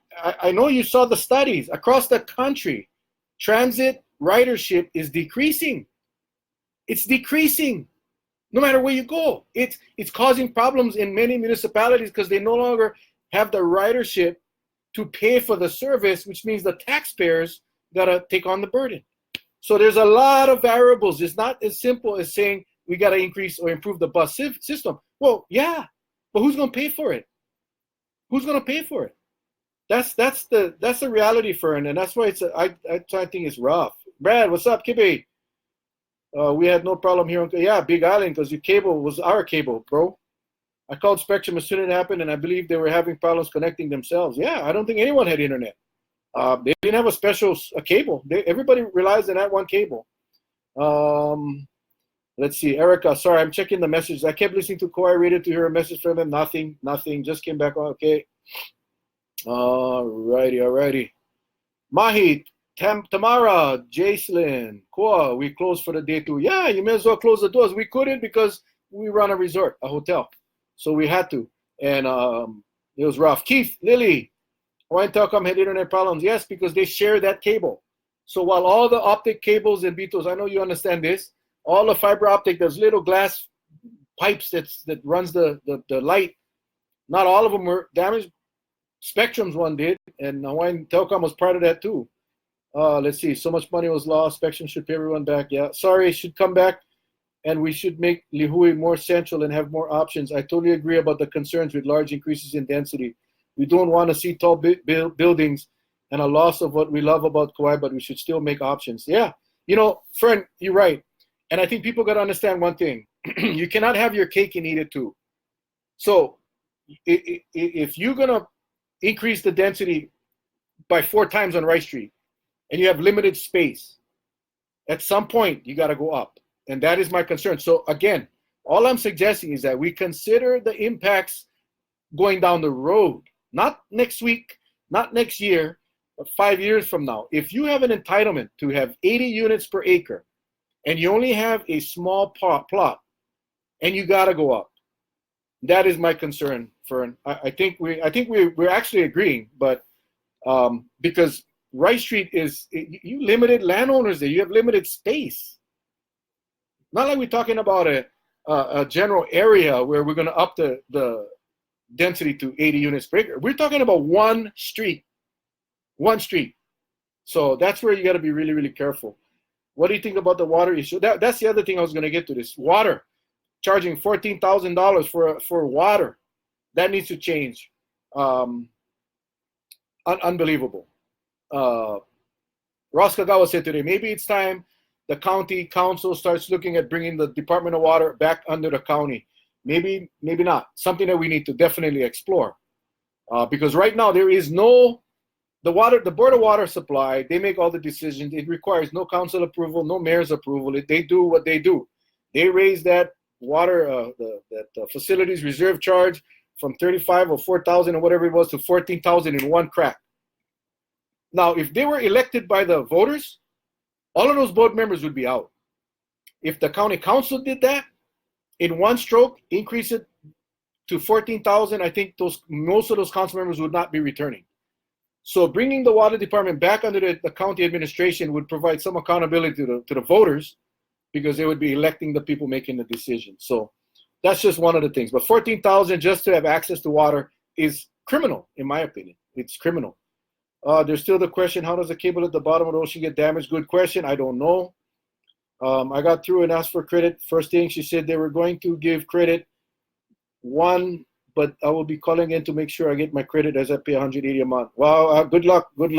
I know you saw the studies across the country. Transit ridership is decreasing. It's decreasing. No matter where you go, it's causing problems in many municipalities because they no longer have the ridership to pay for the service, which means the taxpayers gotta take on the burden. So there's a lot of variables. It's not as simple as saying we gotta increase or improve the bus system. Well, yeah, but who's gonna pay for it? Who's gonna pay for it? That's the reality, Fern, and that's why I think it's rough. Brad, what's up, Kibbe? We had no problem here. Yeah, Big Island, because your cable was our cable, bro. I called Spectrum as soon as it happened, and I believe they were having problems connecting themselves. Yeah, I don't think anyone had internet. They didn't have a special cable. Everybody relies on that one cable. Let's see, Erica. Sorry, I'm checking the messages. I kept listening to Koi Radio to hear a message from them. Nothing. Just came back on. Okay. Alrighty. Mahi, Tamara, Jacelyn, Koa, we closed for the day too. Yeah, you may as well close the doors. We couldn't because we run a resort, a hotel. So we had to. And it was rough. Keith, Lily, Hawaiian Telecom had internet problems. Yes, because they share that cable. So while all the optic cables and beetles, I know you understand this, all the fiber optic, those little glass pipes that runs the light, not all of them were damaged. Spectrum's one did, and Hawaiian Telecom was part of that too. Let's see, so much money was lost. Spectrum should pay everyone back. Yeah, sorry, it should come back, and we should make Lihui more central and have more options. I totally agree about the concerns with large increases in density. We don't want to see tall buildings and a loss of what we love about Kauai, but we should still make options. Yeah, Fern, you're right. And I think people got to understand one thing. You cannot have your cake and eat it too. So if you're going to increase the density by 4 times on Rice Street, and you have limited space, at some point you got to go up. And that is my concern. So again, all I'm suggesting is that we consider the impacts going down the road, not next week, not next year, but 5 years from now. If you have an entitlement to have 80 units per acre, and you only have a small plot, and you got to go up, that is my concern, Fern. I think we're actually agreeing, but because Rice Street you limited landowners there. You have limited space. Not like we're talking about a general area where we're going to up the density to 80 units per acre. We're talking about one street. So that's where you got to be really, really careful. What do you think about the water issue? That's the other thing I was going to get to. This water, charging $14,000 for water, that needs to change. Unbelievable. Ross Kagawa said today, maybe it's time the county council starts looking at bringing the Department of Water back under the county. Maybe not. Something that we need to definitely explore. Because right now there is the Board of Water Supply, they make all the decisions. It requires no council approval, no mayor's approval. They do what they do. They raise that water, that facilities reserve charge from 35 or 4,000 or whatever it was to 14,000 in one crack. Now, if they were elected by the voters, all of those board members would be out. If the county council did that, in one stroke, increase it to 14,000, I think most of those council members would not be returning. So bringing the water department back under the county administration would provide some accountability to the voters, because they would be electing the people making the decision. So that's just one of the things. But 14,000 just to have access to water is criminal, in my opinion. It's criminal. There's still the question, how does the cable at the bottom of the ocean get damaged? Good question. I don't know. I got through and asked for credit. First thing, she said they were going to give credit one, but I will be calling in to make sure I get my credit as I pay $180 a month. Wow, good luck. What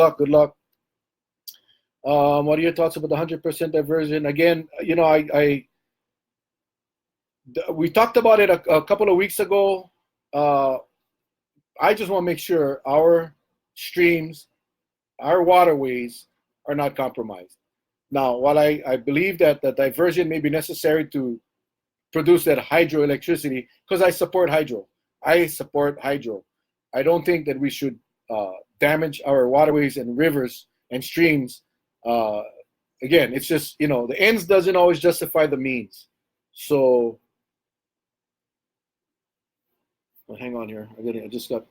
are your thoughts about the 100% diversion? Again, we talked about it a couple of weeks ago. I just want to make sure our streams, our waterways are not compromised. Now, while I believe that the diversion may be necessary to produce that hydroelectricity, because I support hydro. I don't think that we should damage our waterways and rivers and streams. Again, it's just, the ends doesn't always justify the means. So, well, hang on here. I just got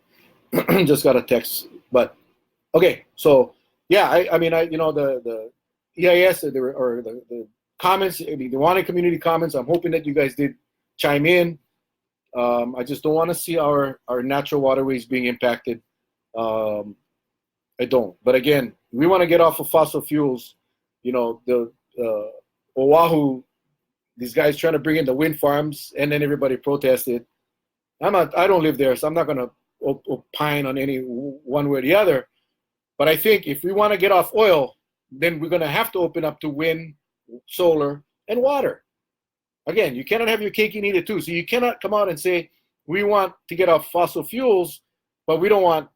just got a text. But okay, so yeah, the EIS or the comments, the wanted community comments. I'm hoping that you guys did chime in. I just don't want to see our natural waterways being impacted. I don't. But again, we want to get off of fossil fuels. You know, the Oahu, these guys trying to bring in the wind farms, and then everybody protested. I don't live there, so I'm not going to opine on any one way or the other. But I think if we want to get off oil, then we're going to have to open up to wind, solar, and water. Again, you cannot have your cake and eat it too. So you cannot come out and say we want to get off fossil fuels, but we don't want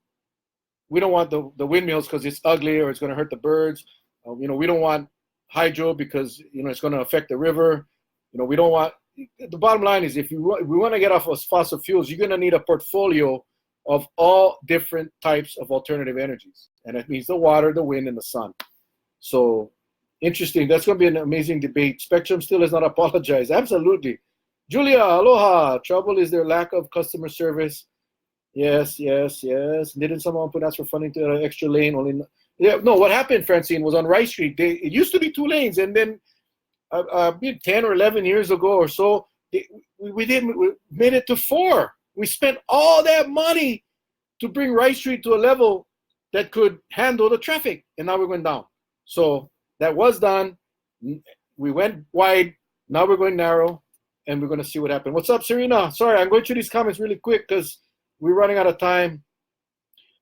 the windmills because it's ugly or it's going to hurt the birds. You know, we don't want hydro because it's going to affect the river. You know, we don't want. The bottom line is if we want to get off of fossil fuels, you're going to need a portfolio of all different types of alternative energies, and it means the water, the wind, and the sun. So interesting. That's going to be an amazing debate. Spectrum still has not apologized. Absolutely. Julia, aloha. Trouble is their lack of customer service. Yes. Didn't someone put us for funding to an extra lane? No, what happened, Francine, was on Rice Street. It used to be 2 lanes, and then 10 or 11 years ago or so, we made it to 4. We spent all that money to bring Rice Street to a level that could handle the traffic, and now we're going down. So that was done. We went wide. Now we're going narrow, and we're going to see what happens. What's up, Serena? Sorry, I'm going through these comments really quick because we're running out of time.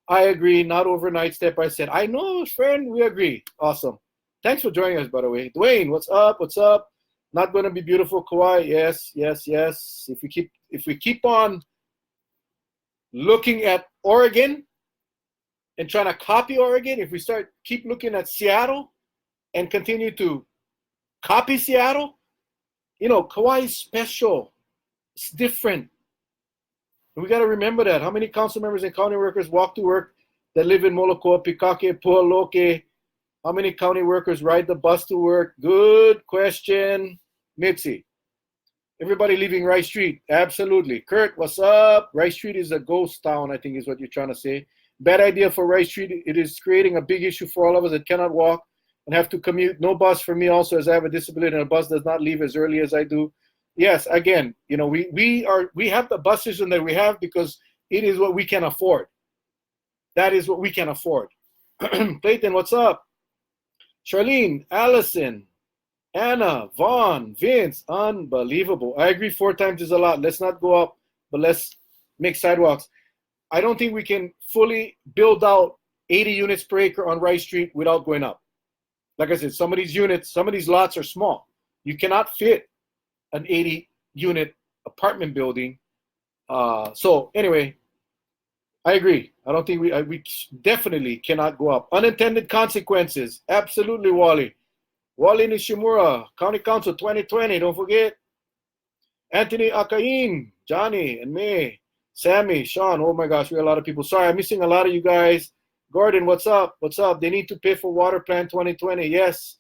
I agree. Not overnight, step by step. I know, friend. We agree. Awesome. Thanks for joining us, by the way. Dwayne, what's up? What's up? Not going to be beautiful, Kauai. Yes. If we keep on looking at Oregon and trying to copy Oregon, if we keep looking at Seattle and continue to copy Seattle, Kauai is special. It's different. And we got to remember that. How many council members and county workers walk to work that live in Molokoa, Pikake, Pualoke? How many county workers ride the bus to work? Good question, Mitzi. Everybody leaving Rice Street? Absolutely. Kurt, what's up? Rice Street is a ghost town, I think is what you're trying to say. Bad idea for Rice Street. It is creating a big issue for all of us that cannot walk and have to commute. No bus for me also, as I have a disability and a bus does not leave as early as I do. Yes, again, we have the bus system that we have because it is what we can afford. That is what we can afford. Clayton, what's up? Charlene, Allison, Anna, Vaughn, Vince, unbelievable. I agree 4 times is a lot. Let's not go up, but let's make sidewalks. I don't think we can fully build out 80 units per acre on Rice Street without going up. Like I said, some of these lots are small. You cannot fit an 80-unit apartment building. So anyway, I agree. I don't think we definitely cannot go up. Unintended consequences. Absolutely, Wally. Wally Nishimura, County Council 2020, don't forget. Anthony Akain, Johnny and May, Sammy, Sean, oh my gosh, we have a lot of people. Sorry, I'm missing a lot of you guys. Gordon, what's up? What's up? They need to pay for Water Plan 2020. Yes,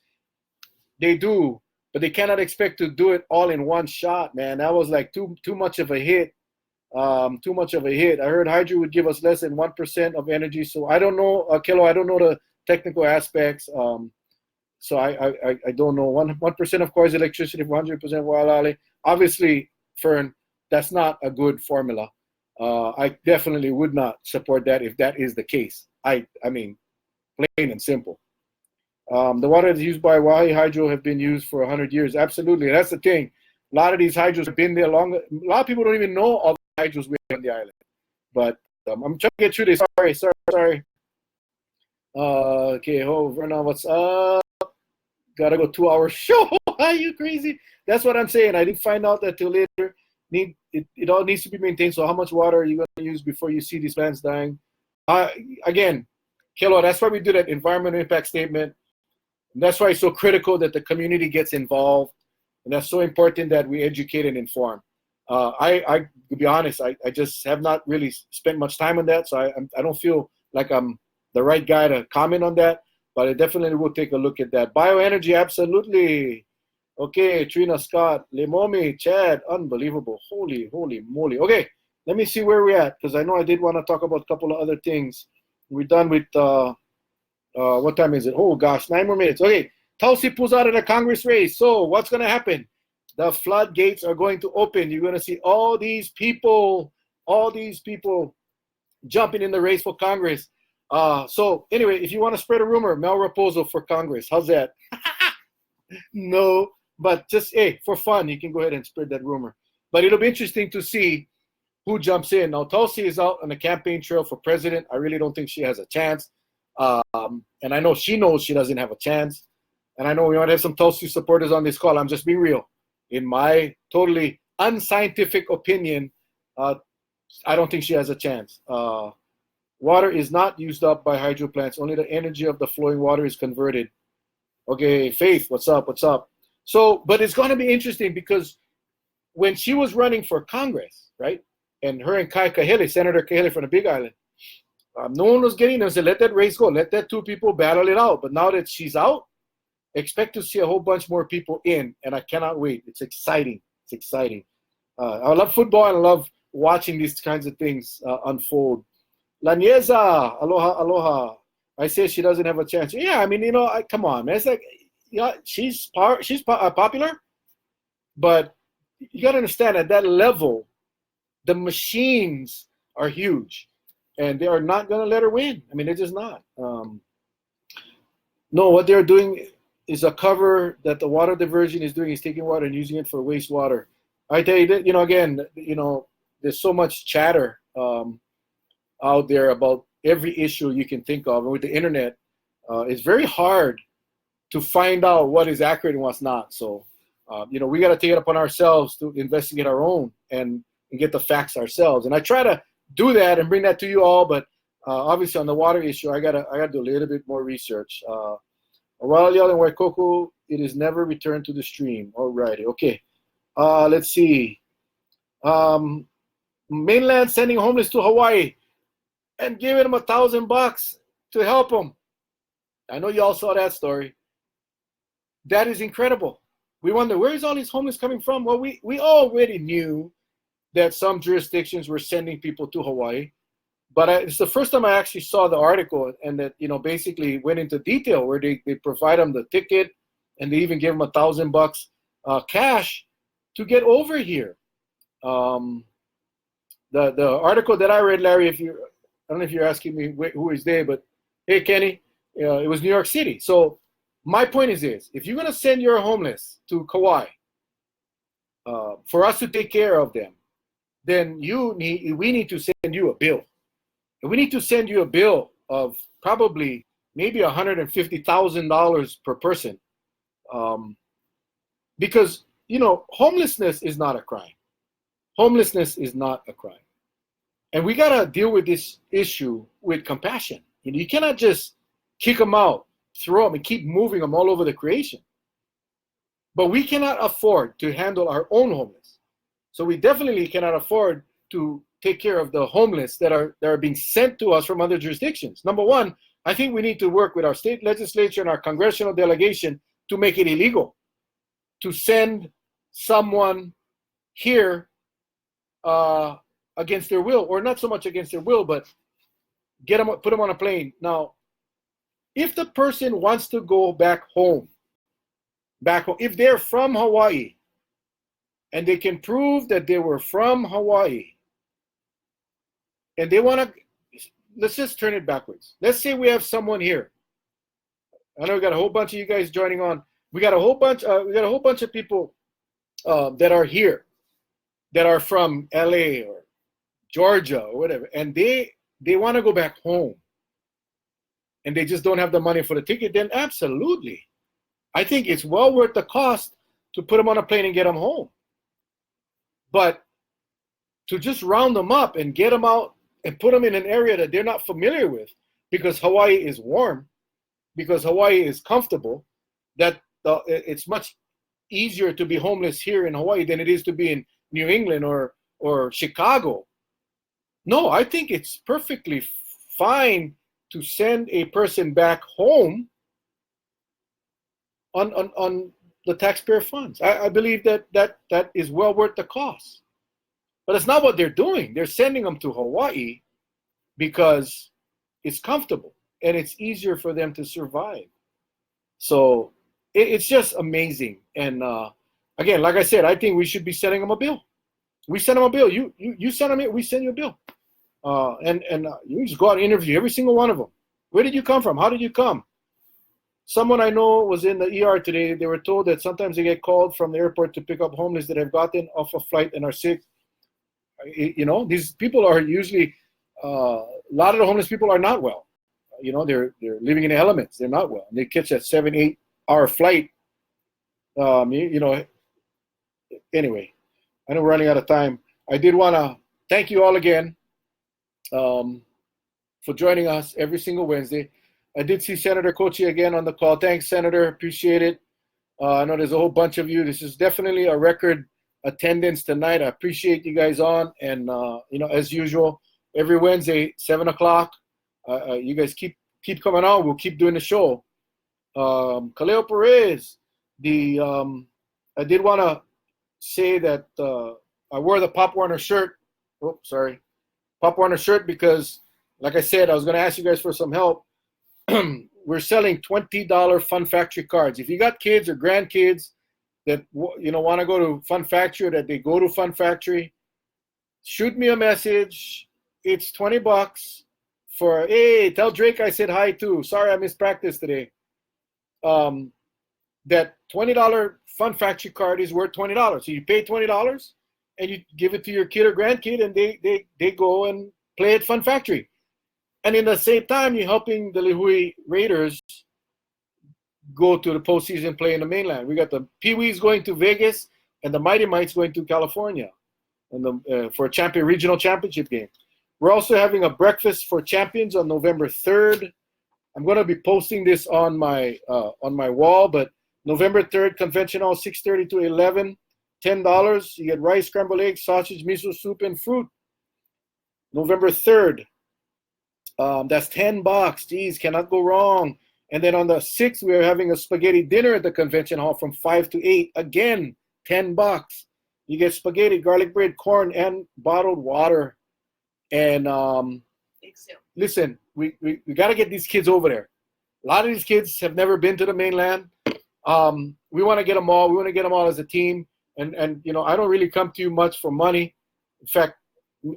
they do, but they cannot expect to do it all in one shot, man. That was like too much of a hit. Too much of a hit. I heard hydro would give us less than 1% of energy. So I don't know, Kelo, I don't know the technical aspects. So I don't know. 1% of course electricity for 100% Waialae. Obviously, Fern, that's not a good formula. I definitely would not support that if that is the case. I mean, plain and simple. The water that's used by Wahi Hydro have been used for 100 years. Absolutely, that's the thing. A lot of these hydros have been there longer. A lot of people don't even know all the hydros we have on the island. But I'm trying to get through this. Sorry. Okay, Vernon, what's up? Gotta go 2-hour show. Are you crazy? That's what I'm saying. I didn't find out that till later. It all needs to be maintained. So how much water are you going to use before you see these plants dying? Again, Kelo, that's why we do that environmental impact statement. And that's why it's so critical that the community gets involved. And that's so important that we educate and inform. To be honest, I just have not really spent much time on that. So I don't feel like I'm the right guy to comment on that. But I definitely will take a look at that. Bioenergy, absolutely. Okay, Trina, Scott, Lemomi, Chad, unbelievable. Holy moly. Okay, let me see where we're at, because I know I did want to talk about a couple of other things. We're done with, what time is it? Oh gosh, 9 more minutes. Okay, Tulsi pulls out of the Congress race. So what's going to happen? The floodgates are going to open. You're going to see all these people jumping in the race for Congress. So anyway, if you want to spread a rumor, Mel Rapozo for Congress. How's that? No, but just, hey, for fun, you can go ahead and spread that rumor. But it'll be interesting to see who jumps in. Now, Tulsi is out on the campaign trail for president. I really don't think she has a chance. And I know she knows she doesn't have a chance. And I know we might have some Tulsi supporters on this call. I'm just being real. In my totally unscientific opinion, I don't think she has a chance. Water is not used up by hydro plants. Only the energy of the flowing water is converted. Okay, Faith, what's up? What's up? So, but it's going to be interesting because when she was running for Congress, right, and her and Kai Kahele, Senator Kahele from the Big Island, no one was getting them. Said, let that race go. Let that two people battle it out. But now that she's out, expect to see a whole bunch more people in, and I cannot wait. It's exciting. It's exciting. I love football and I love watching these kinds of things unfold. Lanieza, aloha, aloha. I say she doesn't have a chance. Yeah, I mean, come on, man. It's like, yeah, she's popular, but you got to understand at that level, the machines are huge, and they are not going to let her win. I mean, they're just not. No, what they're doing is a cover that the water diversion is doing is taking water and using it for wastewater. I tell you that, again, there's so much chatter out there about every issue you can think of. And with the internet, it's very hard to find out what is accurate and what's not. So, we got to take it upon ourselves to investigate our own and get the facts ourselves. And I try to do that and bring that to you all. But obviously on the water issue, I gotta do a little bit more research. While y'all in Waikoko, it is never returned to the stream. All righty, okay. Let's see. Mainland sending homeless to Hawaii and giving them $1,000 to help them. I know you all saw that story. That is incredible. We wonder, where is all these homeless coming from? Well, we already knew that some jurisdictions were sending people to Hawaii, but it's the first time I actually saw the article and that, basically went into detail where they provide them the ticket and they even give them $1,000 cash to get over here. The article that I read, Larry, I don't know if you're asking me who is they, but hey, Kenny, it was New York City. So my point is this: if you're going to send your homeless to Kauai for us to take care of them, then we need to send you a bill. And we need to send you a bill of probably maybe $150,000 per person. Because, homelessness is not a crime. Homelessness is not a crime. And we got to deal with this issue with compassion. You cannot just kick them out, throw them, and keep moving them all over the creation. But we cannot afford to handle our own homeless. So we definitely cannot afford to take care of the homeless that are being sent to us from other jurisdictions. Number one, I think we need to work with our state legislature and our congressional delegation to make it illegal to send someone here against their will, or not so much against their will, but put them on a plane. Now, if the person wants to go back home, if they're from Hawaii, and they can prove that they were from Hawaii, and they want to, let's just turn it backwards. Let's say we have someone here. I know we got a whole bunch of you guys joining on. We got a whole bunch of people that are here, that are from LA or Georgia or whatever, and they want to go back home, and they just don't have the money for the ticket. Then absolutely, I think it's well worth the cost to put them on a plane and get them home. But to just round them up and get them out and put them in an area that they're not familiar with, because Hawaii is warm, because Hawaii is comfortable, that it's much easier to be homeless here in Hawaii than it is to be in New England or Chicago. No, I think it's perfectly fine to send a person back home on the taxpayer funds. I believe that is well worth the cost. But it's not what they're doing. They're sending them to Hawaii because it's comfortable and it's easier for them to survive. So it's just amazing. And again, like I said, I think we should be sending them a bill. We send them a bill. You send them it. We send you a bill. And you just go out and interview every single one of them. Where did you come from? How did you come? Someone I know was in the ER today. They were told that sometimes they get called from the airport to pick up homeless that have gotten off a flight and are sick. You know, these people are usually, a lot of the homeless people are not well. You know, they're living in the elements. They're not well. And they catch that 7-8 hour flight. You know, anyway, I know we're running out of time. I did want to thank you all again for joining us every single Wednesday. I did see Senator Kochi again on the call. Thanks, Senator. Appreciate it. I know there's a whole bunch of you. This is definitely a record attendance tonight. I appreciate you guys on. And, you know, as usual, every Wednesday, 7 o'clock, you guys keep coming on. We'll keep doing the show. Kaleo Perez, I did want to say that I wore the Pop Warner shirt. Oh, sorry. Pop Warner shirt because, like I said, I was going to ask you guys for some help. We're selling $20 Fun Factory cards. If you got kids or grandkids that want to go to Fun Factory or that they go to Fun Factory, shoot me a message. It's $20 for, hey, tell Drake I said hi too. Sorry I missed practice today. That $20 Fun Factory card is worth $20. So you pay $20 and you give it to your kid or grandkid and they go and play at Fun Factory. And in the same time, you're helping the Lihui Raiders go to the postseason play in the mainland. We got the Pee-wees going to Vegas and the Mighty Mites going to California and for a regional championship game. We're also having a breakfast for champions on November 3rd. I'm going to be posting this on my wall, but November 3rd, Convention Hall, 6:30 to 11, $10. You get rice, scrambled eggs, sausage, miso soup, and fruit. November 3rd. That's $10. Geez, cannot go wrong. And then on the 6th, we are having a spaghetti dinner at the Convention Hall from 5 to 8. Again, $10. You get spaghetti, garlic bread, corn, and bottled water. And listen, we got to get these kids over there. A lot of these kids have never been to the mainland. We want to get them all. We want to get them all as a team. And you know, I don't really come to you much for money. In fact,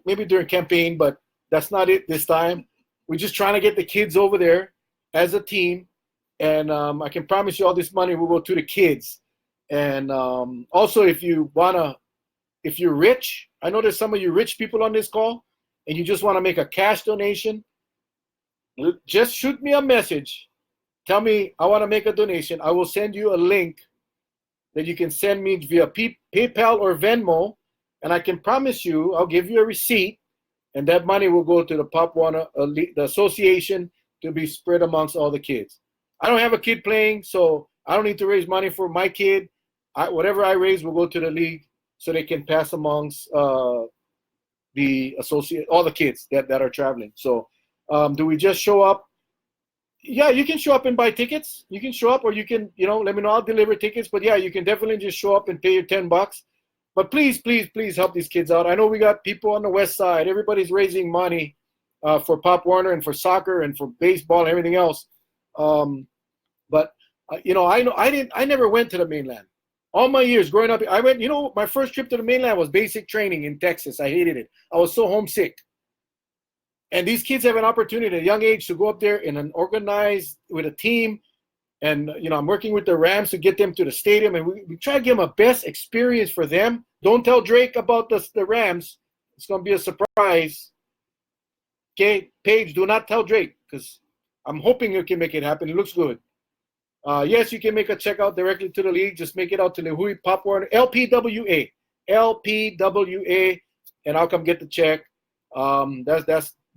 maybe during campaign, but that's not it this time. We're just trying to get the kids over there as a team. And I can promise you all this money will go to the kids. And also, if you're rich, I know there's some of you rich people on this call, and you just want to make a cash donation, just shoot me a message. Tell me, I want to make a donation. I will send you a link that you can send me via PayPal or Venmo. And I can promise you, I'll give you a receipt. And that money will go to the Pop Warner, the association, to be spread amongst all the kids. I don't have a kid playing, so I don't need to raise money for my kid. Whatever I raise will go to the league so they can pass amongst the associate, all the kids that are traveling. So do we just show up? Yeah, you can show up and buy tickets. You can show up, or you can, let me know. I'll deliver tickets. But yeah, you can definitely just show up and pay your $10. But please, please, please help these kids out. I know we got people on the west side. Everybody's raising money for Pop Warner and for soccer and for baseball and everything else. But I never went to the mainland. All my years growing up, I went. My first trip to the mainland was basic training in Texas. I hated it. I was so homesick. And these kids have an opportunity at a young age to go up there in an organized with a team. And, I'm working with the Rams to get them to the stadium. And we try to give them a best experience for them. Don't tell Drake about the Rams. It's going to be a surprise. Okay, Paige, do not tell Drake because I'm hoping you can make it happen. It looks good. Yes, you can make a check out directly to the league. Just make it out to Lihui Pop Warner, LPWA, and I'll come get the check.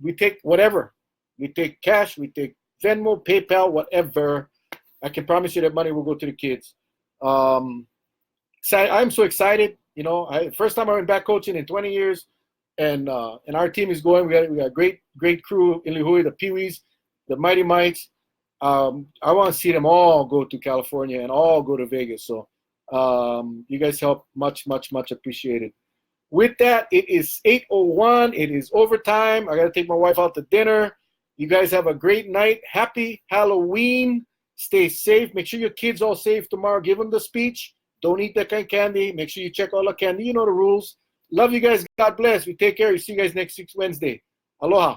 We take whatever. We take cash. We take Venmo, PayPal, whatever. I can promise you that money will go to the kids. I'm so excited. First time I went back coaching in 20 years, and our team is going. We got a great crew in Lihui, the Pee-wees, the Mighty Mites. I want to see them all go to California and all go to Vegas. So you guys help much, much, much appreciated. With that, it is 8:01. It is overtime. I got to take my wife out to dinner. You guys have a great night. Happy Halloween. Stay safe. Make sure your kids all safe tomorrow. Give them the speech. Don't eat that kind of candy. Make sure you check all the candy. You know the rules. Love you guys. God bless. We take care. We see you guys next week Wednesday. Aloha.